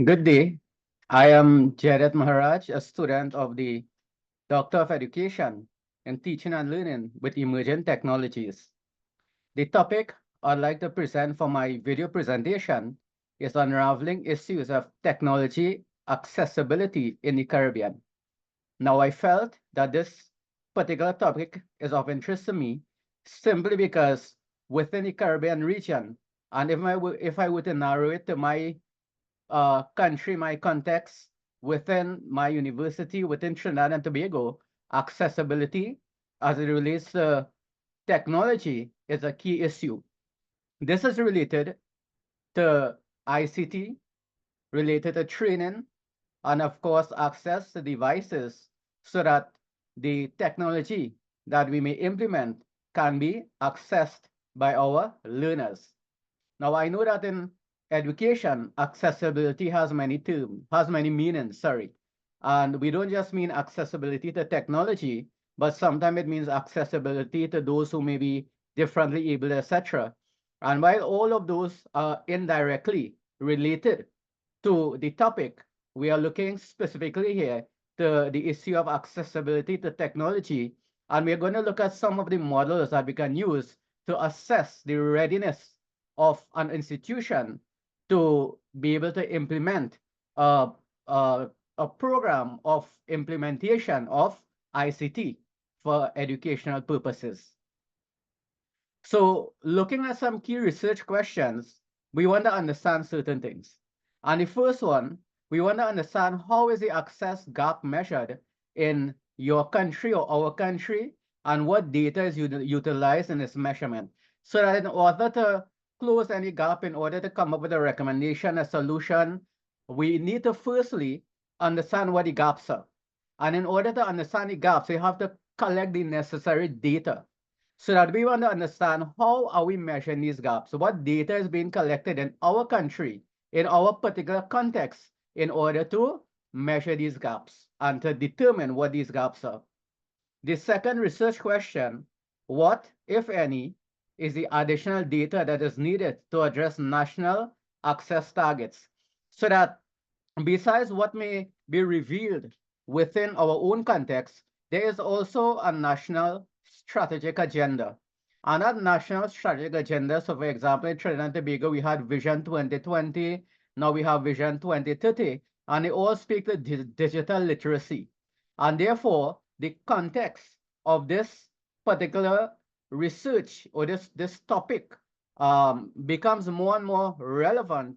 Good day. I am Jared Maharaj, a student of the Doctor of Education in Teaching and Learning with Emerging Technologies. The topic I'd like to present for my video presentation is unraveling issues of technology accessibility in the Caribbean. Now, I felt that this particular topic is of interest to me simply because within the Caribbean region, and if I were to narrow it to my country, my context, within my university, within Trinidad and Tobago, accessibility as it relates to technology is a key issue. This is related to ICT, related to training, and of course, access to devices so that the technology that we may implement can be accessed by our learners. Now, I know that in education, accessibility has many terms, has many meanings, sorry. And we don't just mean accessibility to technology, but sometimes it means accessibility to those who may be differently able, etc. And while all of those are indirectly related to the topic, we are looking specifically here to the issue of accessibility to technology. And we're going to look at some of the models that we can use to assess the readiness of an institution to be able to implement a, a, a program of implementation of ICT for educational purposes. So looking at some key research questions, we want to understand certain things. And the first one, we want to understand how is the access gap measured in your country or our country, and what data is utilized in its measurement. So that in order to close any gap, in order to come up with a recommendation, a solution, we need to firstly understand what the gaps are. And in order to understand the gaps, we have to collect the necessary data so that we want to understand how are we measuring these gaps. So what data is being collected in our country, in our particular context, in order to measure these gaps and to determine what these gaps are. The second research question, what, if any, is the additional data that is needed to address national access targets so that besides what may be revealed within our own context, there is also a national strategic agenda. And that national strategic agenda, so for example, in Trinidad and Tobago, we had Vision 2020, now we have Vision 2030, and they all speak to digital literacy. And therefore, the context of this particular research or this topic becomes more and more relevant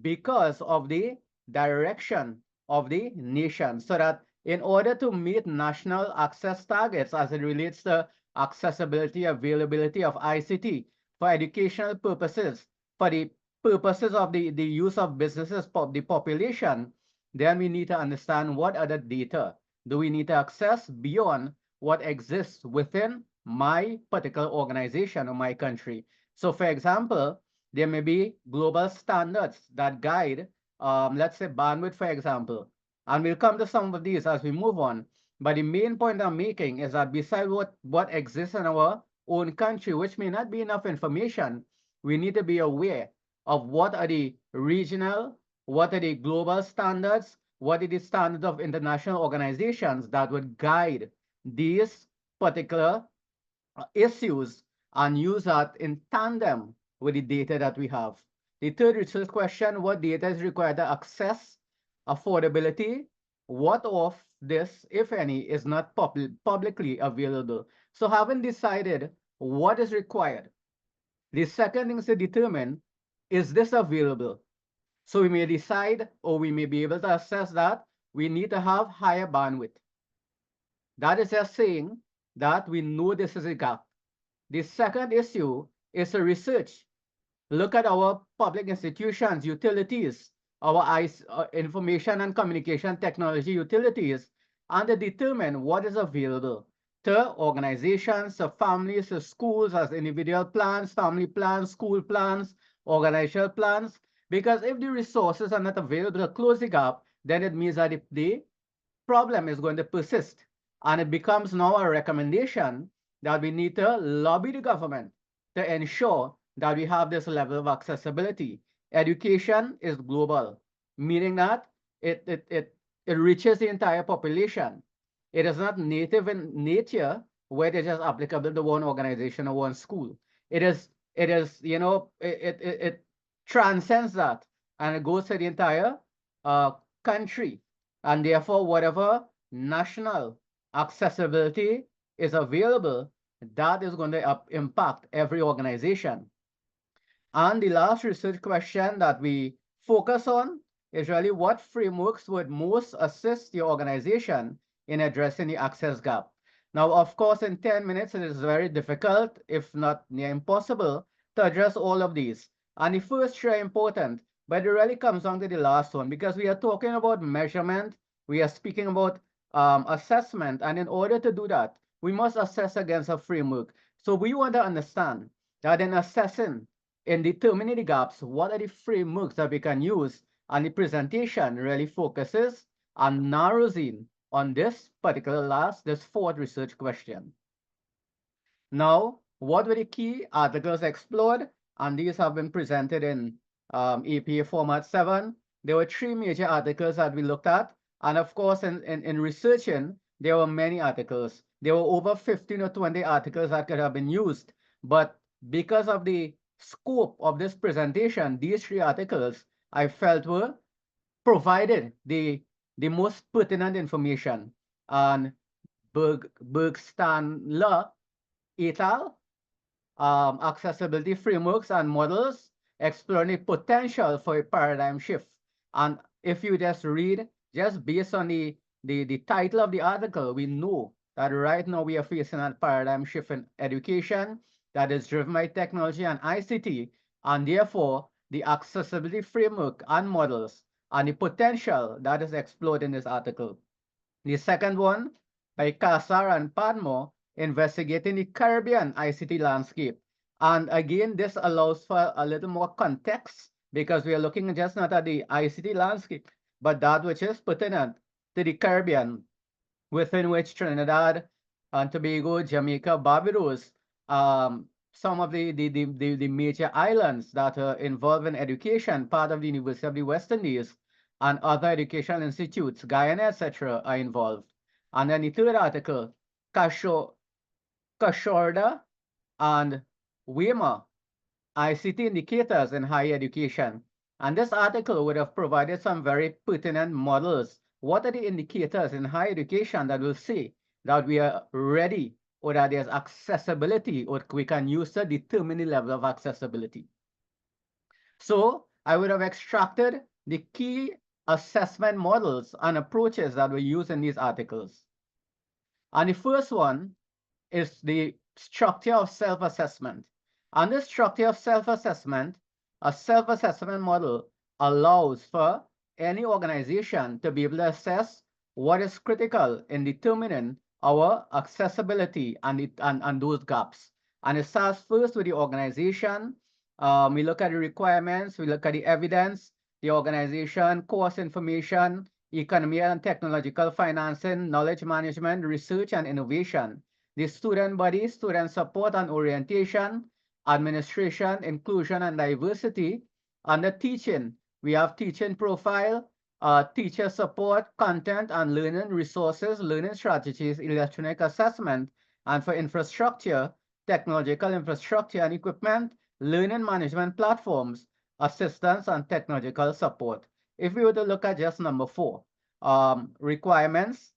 because of the direction of the nation, so that in order to meet national access targets as it relates to accessibility, availability of ICT for educational purposes, for the purposes of the use of businesses, the population, then we need to understand what other data do we need to access beyond what exists within my particular organization or my country. So for example, there may be global standards that guide, let's say bandwidth, for example. And we'll come to some of these as we move on. But the main point I'm making is that besides what exists in our own country, which may not be enough information, we need to be aware of what are the regional, what are the global standards, what are the standards of international organizations that would guide these particular issues and use that in tandem with the data that we have. The third research question, what data is required to access affordability? What of this, if any, is not publicly available? So having decided what is required, the second thing is to determine, is this available? So we may decide, or we may be able to assess that we need to have higher bandwidth. That is just saying that we know this is a gap. The second issue is a research. Look at our public institutions, utilities, our information and communication technology utilities, and to determine what is available to organizations, to families, to schools as individual plans, family plans, school plans, organizational plans. Because if the resources are not available to close the gap, then it means that the problem is going to persist. And it becomes now a recommendation that we need to lobby the government to ensure that we have this level of accessibility. Education is global. meaning that it, it, it, it reaches the entire population. It is not native in nature where it is just applicable to one organization or one school. It is, it transcends that and it goes to the entire uh, country. And therefore, whatever national accessibility is available, that is going to impact every organization. And the last research question that we focus on is really what frameworks would most assist your organization in addressing the access gap. Now, of course, in 10 minutes, it is very difficult, if not near impossible, to address all of these. And the first three are important, but it really comes down to the last one because we are talking about measurement, we are speaking about assessment, and in order to do that, we must assess against a framework. So we want to understand that in assessing in determining the gaps, what are the frameworks that we can use? And the presentation really focuses and narrows in on this this fourth research question. Now, what were the key articles explored? And these have been presented in APA format 7. There were three major articles that we looked at. And of course, in researching, there were many articles. There were over 15 or 20 articles that could have been used. But because of the scope of this presentation, these three articles I felt were provided the most pertinent information. And Bergstandler et al. Accessibility frameworks and models exploring the potential for a paradigm shift. And if you just read, just based on the title of the article, we know that right now we are facing a paradigm shift in education that is driven by technology and ICT, and therefore the accessibility framework and models and the potential that is explored in this article. The second one, by Casar and Padmore, investigating the Caribbean ICT landscape. And again, this allows for a little more context because we are looking just not at the ICT landscape, but that which is pertinent to the Caribbean, within which Trinidad and Tobago, Jamaica, Barbados, some of the major islands that are involved in education, part of the University of the West Indies, and other educational institutes, Guyana, etc., are involved. And then the third article, Kashorda and Weimar, ICT indicators in higher education. And this article would have provided some very pertinent models. What are the indicators in higher education that will say that we are ready or that there's accessibility or we can use to determine the level of accessibility? So I would have extracted the key assessment models and approaches that were used in these articles. And the first one is the structure of self-assessment. And this structure of self-assessment, a self-assessment model allows for any organization to be able to assess what is critical in determining our accessibility and those gaps. And it starts first with the organization. We look at the requirements, we look at the evidence, the organization, course information, economy and technological financing, knowledge management, research and innovation, the student body, student support and orientation, administration, inclusion and diversity, and the teaching. We have teaching profile, teacher support, content and learning resources, learning strategies, electronic assessment, and for infrastructure, technological infrastructure and equipment, learning management platforms, assistance and technological support. If we were to look at just number 4, requirements,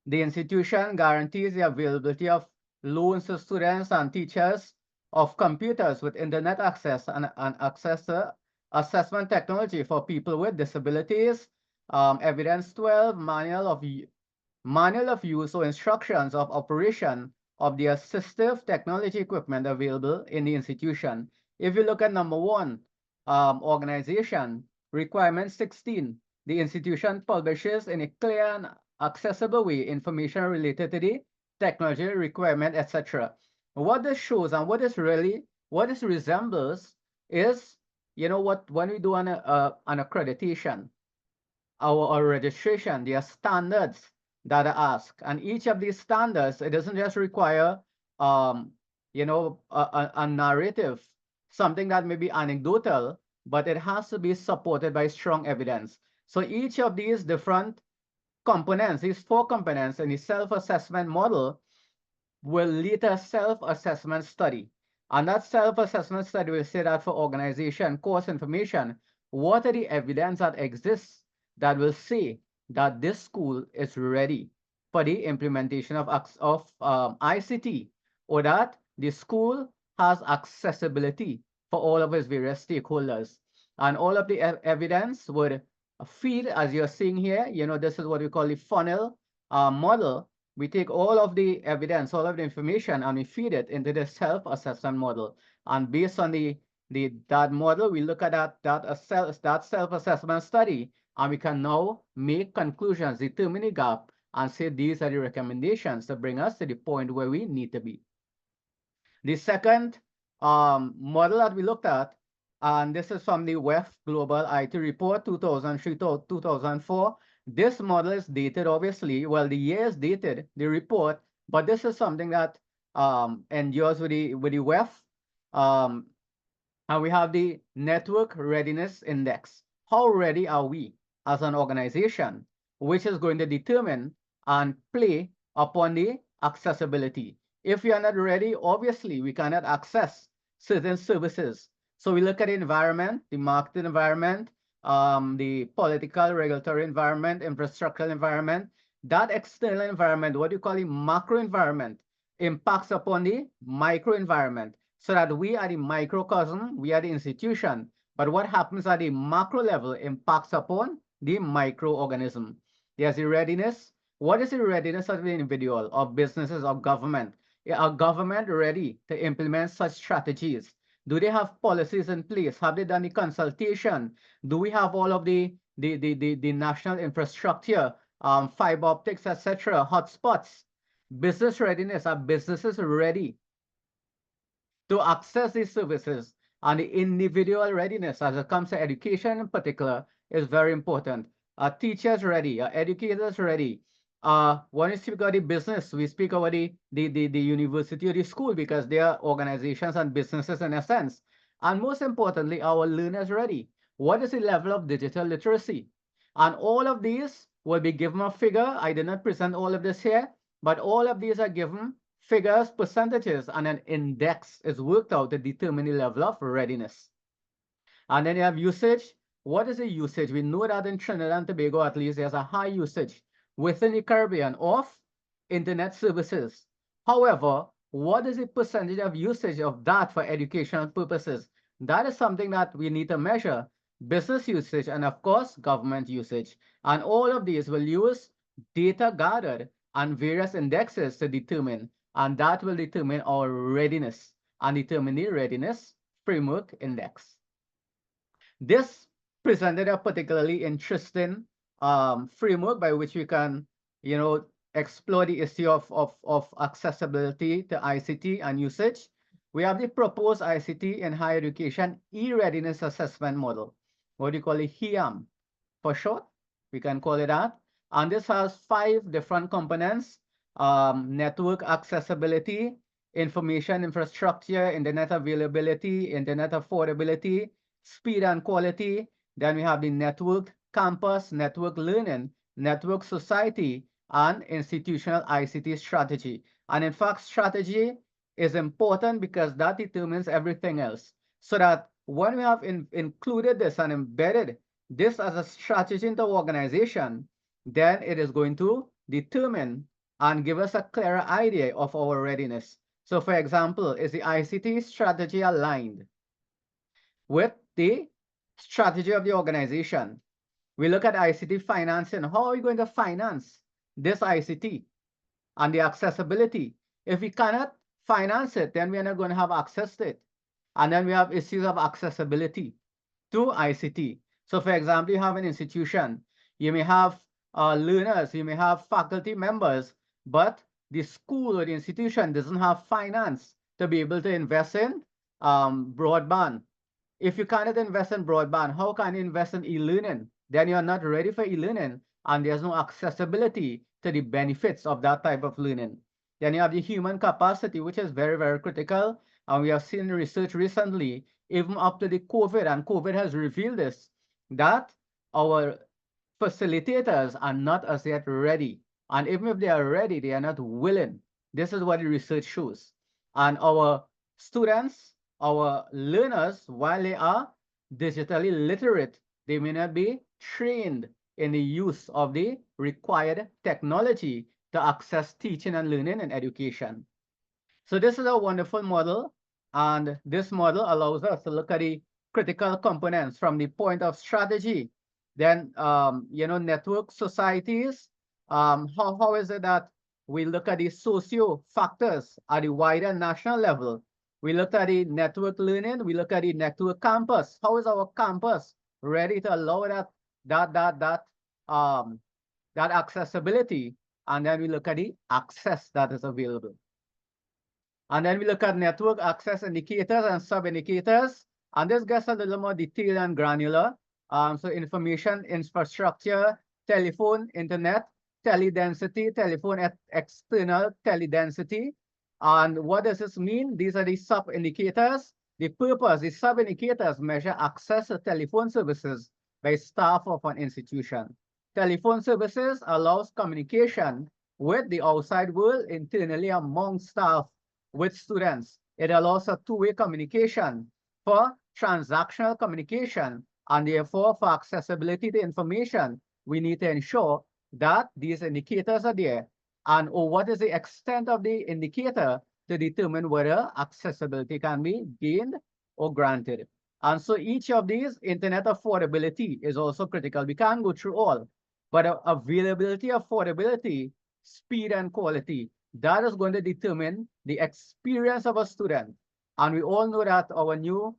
the institution guarantees the availability of loans to students and teachers of computers with internet access and access to assessment technology for people with disabilities. Evidence 12, manual of use or instructions of operation of the assistive technology equipment available in the institution. If you look at number 1, organization, requirement 16, the institution publishes in a clear and accessible way information related to the technology requirement, etc. What this shows and what this resembles is, what when we do an accreditation, our registration, there are standards that are asked, and each of these standards, it doesn't just require a narrative, something that may be anecdotal, but it has to be supported by strong evidence. So each of these different components, these four components in the self-assessment model, will lead a self-assessment study. And that self-assessment study will say that for organization course information, what are the evidence that exists that will say that this school is ready for the implementation of ICT, or that the school has accessibility for all of its various stakeholders. And all of the evidence would feed, as you're seeing here, this is what we call the funnel model. We take all of the evidence, all of the information, and we feed it into the self-assessment model. And based on that model, we look at that self-assessment study, and we can now make conclusions, determine the gap, and say these are the recommendations to bring us to the point where we need to be. The second model that we looked at, and this is from the WEF Global IT Report 2003 to 2004. This model is dated, obviously. Well, the year is dated, the report, but this is something that endures with the WEF. And we have the Network Readiness Index. How ready are we as an organization, which is going to determine and play upon the accessibility. If we are not ready, obviously, we cannot access certain services. So we look at the environment, the market environment, the political, regulatory environment, infrastructural environment. That external environment, what you call the macro environment, impacts upon the micro environment, so that we are the microcosm, we are the institution. But what happens at the macro level impacts upon the microorganism. There's the readiness. What is the readiness of the individual, of businesses, of government? Are government ready to implement such strategies? Do they have policies in place? Have they done the consultation? Do we have all of the national infrastructure, fiber optics, etc., hotspots? Business readiness. Are businesses ready to access these services? And the individual readiness, as it comes to education in particular, is very important. Are teachers ready? Are educators ready? When we speak about the business, we speak about the university or the school, because they are organizations and businesses in a sense. And most importantly, our learners ready. What is the level of digital literacy? And all of these will be given a figure. I did not present all of this here, but all of these are given figures, percentages, and an index is worked out to determine the level of readiness. And then you have usage. What is the usage? We know that in Trinidad and Tobago, at least, there's a high usage within the Caribbean of internet services. However, what is the percentage of usage of that for educational purposes? That is something that we need to measure. Business usage and, of course, government usage. And all of these will use data gathered and various indexes to determine, and that will determine our readiness and determine the readiness framework index. This presented a particularly interesting framework by which we can, explore the issue of accessibility to ICT and usage. We have the proposed ICT in higher education e-readiness assessment model. What do you call it? HEAM for short. We can call it that. And this has 5 different components: network accessibility, information infrastructure, internet availability, internet affordability, speed and quality. Then we have the network campus, network learning, network society, and institutional ICT strategy. And in fact, strategy is important because that determines everything else. So that when we have included this and embedded this as a strategy into organization, then it is going to determine and give us a clearer idea of our readiness. So for example, is the ICT strategy aligned with the strategy of the organization? We look at ICT financing. How are we going to finance this ICT and the accessibility? If we cannot finance it, then we are not going to have access to it. And then we have issues of accessibility to ICT. So for example, you have an institution, you may have learners, you may have faculty members, but the school or the institution doesn't have finance to be able to invest in broadband. If you cannot invest in broadband, how can you invest in e-learning? Then you're not ready for e-learning, and there's no accessibility to the benefits of that type of learning. Then you have the human capacity, which is very, very critical. And we have seen research recently, even up to the COVID, and COVID has revealed this, that our facilitators are not as yet ready. And even if they are ready, they are not willing. This is what the research shows. And our students, our learners, while they are digitally literate, they may not be trained in the use of the required technology to access teaching and learning and education. So this is a wonderful model, and this model allows us to look at the critical components from the point of strategy. Then, network societies, how is it that we look at the socio factors at the wider national level? We look at the network learning, we look at the network campus. How is our campus ready to allow that, that, that, um, that accessibility? And then we look at the access that is available. And then we look at network access indicators and sub-indicators. And this gets a little more detailed and granular. So information infrastructure, telephone, internet, teledensity, telephone external teledensity. And what does this mean? These are the sub-indicators. The purpose, the sub-indicators measure access to telephone services by staff of an institution. Telephone services allows communication with the outside world internally among staff with students. It allows a two-way communication for transactional communication, and therefore for accessibility to information, we need to ensure that these indicators are there. And what is the extent of the indicator to determine whether accessibility can be gained or granted. And so each of these, internet affordability is also critical. We can't go through all, but availability, affordability, speed, and quality, that is going to determine the experience of a student. And we all know that our new,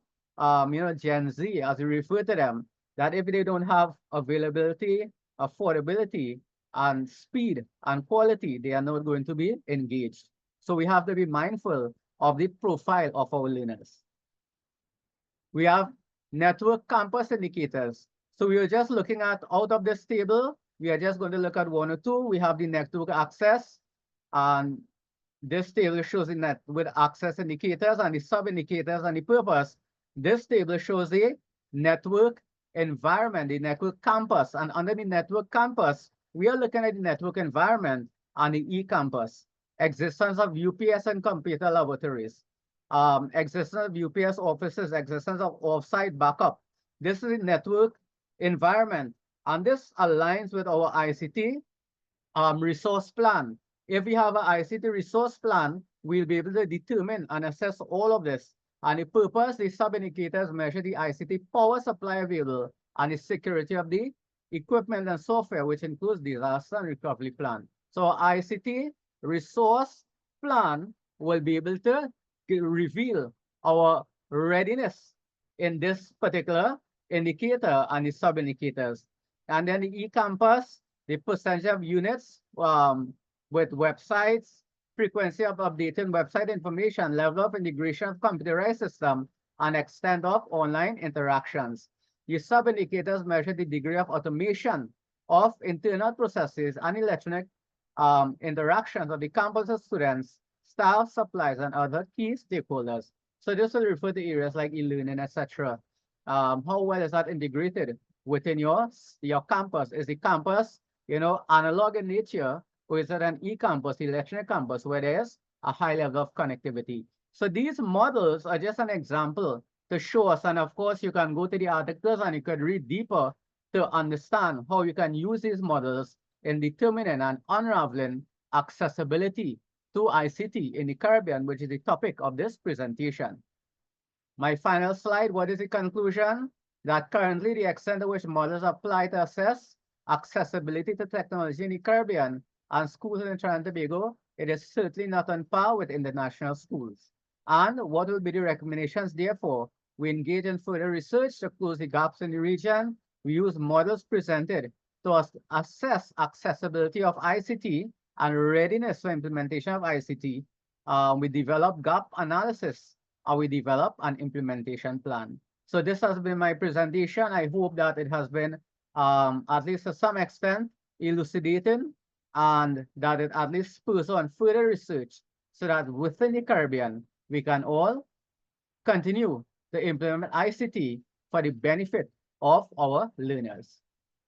Gen Z, as we refer to them, that if they don't have availability, affordability, and speed and quality, they are not going to be engaged. So we have to be mindful of the profile of our learners. We have network campus indicators. So we are just looking at out of this table, we are just going to look at one or two. We have the network access, and this table shows the network access indicators and the sub-indicators and the purpose. This table shows the network environment, the network campus. And under the network campus, we are looking at the network environment and the e-campus, existence of UPS and computer laboratories, existence of UPS offices, existence of offsite backup. This is the network environment, and this aligns with our ICT resource plan. If we have an ICT resource plan, we'll be able to determine and assess all of this. And the purpose, the sub-indicators measure the ICT power supply available and the security of the equipment and software, which includes disaster and recovery plan. So ICT resource plan will be able to reveal our readiness in this particular indicator and the sub-indicators. And then the e-campus, the percentage of units with websites, frequency of updating website information, level of integration of computerized system, and extent of online interactions. The sub-indicators measure the degree of automation of internal processes and electronic interactions of the campus of students, staff, supplies, and other key stakeholders. So this will refer to areas like e-learning, etc. How well is that integrated within your campus? Is the campus, analog in nature, or is it an e-campus, electronic campus, where there's a high level of connectivity? So these models are just an example to show us, and of course, you can go to the articles and you could read deeper to understand how you can use these models in determining and unraveling accessibility to ICT in the Caribbean, which is the topic of this presentation. My final slide, what is the conclusion? That currently the extent to which models apply to assess accessibility to technology in the Caribbean and schools in Trinidad and Tobago, it is certainly not on par with international schools. And what will be the recommendations, therefore? We engage in further research to close the gaps in the region. We use models presented to assess accessibility of ICT and readiness for implementation of ICT. We develop gap analysis, and we develop an implementation plan. So this has been my presentation. I hope that it has been, at least to some extent, elucidating, and that it at least spurs on further research so that within the Caribbean, we can all continue to implement ICT for the benefit of our learners.